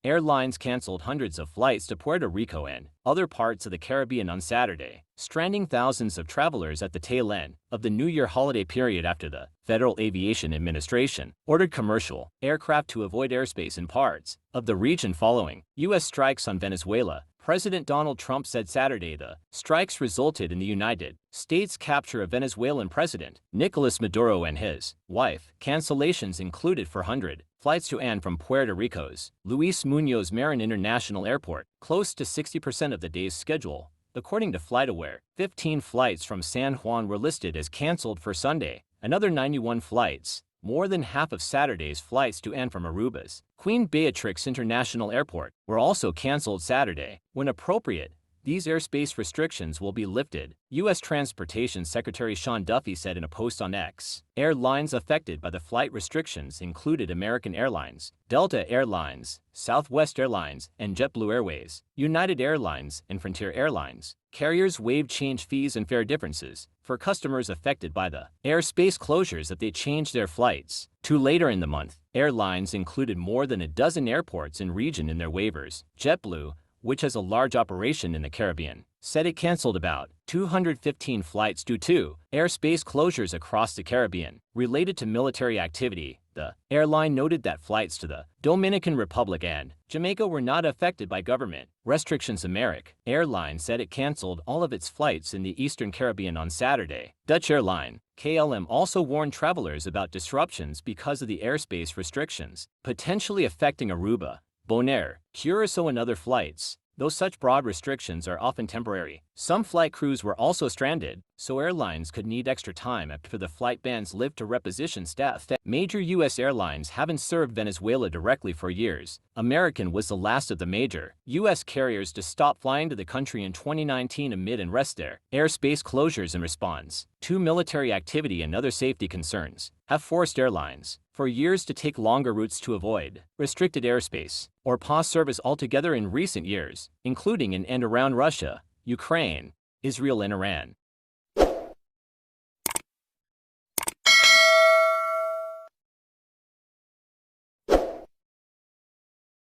Airlines canceled hundreds of flights to Puerto Rico and other parts of the Caribbean on Saturday, stranding thousands of travelers at the tail end of the New Year holiday period after the Federal Aviation Administration ordered commercial aircraft to avoid airspace in parts of the region following U.S. strikes on Venezuela. President Donald Trump said Saturday the strikes resulted in the United States' capture of Venezuelan President Nicolas Maduro and his wife. Cancellations included 400 flights to and from Puerto Rico's Luis Muñoz Marin International Airport, close to 60% of the day's schedule. According to FlightAware, 15 flights from San Juan were listed as canceled for Sunday. Another 91 flights, more than half of Saturday's flights to and from Aruba's Queen Beatrix International Airport, were also canceled Saturday. When appropriate, these airspace restrictions will be lifted, U.S. Transportation Secretary Sean Duffy said in a post on X. Airlines affected by the flight restrictions included American Airlines, Delta Airlines, Southwest Airlines, and JetBlue Airways, United Airlines, and Frontier Airlines. Carriers waived change fees and fare differences for customers affected by the airspace closures if they changed their flights to later in the month. Airlines included more than a dozen airports and region in their waivers. JetBlue, which has a large operation in the Caribbean, said it canceled about 215 flights due to airspace closures across the Caribbean related to military activity. The airline noted that flights to the Dominican Republic and Jamaica were not affected by government restrictions. American Airlines said it canceled all of its flights in the Eastern Caribbean on Saturday. Dutch airline KLM also warned travelers about disruptions because of the airspace restrictions, potentially affecting Aruba, Bonaire, Curacao and other flights. Though such broad restrictions are often temporary, some flight crews were also stranded, so airlines could need extra time after the flight bans lift to reposition staff. Major U.S. airlines haven't served Venezuela directly for years. American was the last of the major U.S. carriers to stop flying to the country in 2019 amid and rest their airspace closures in response to military activity and other safety concerns have forced airlines for years to take longer routes to avoid restricted airspace or pause service altogether in recent years, including in and around Russia, Ukraine, Israel and Iran.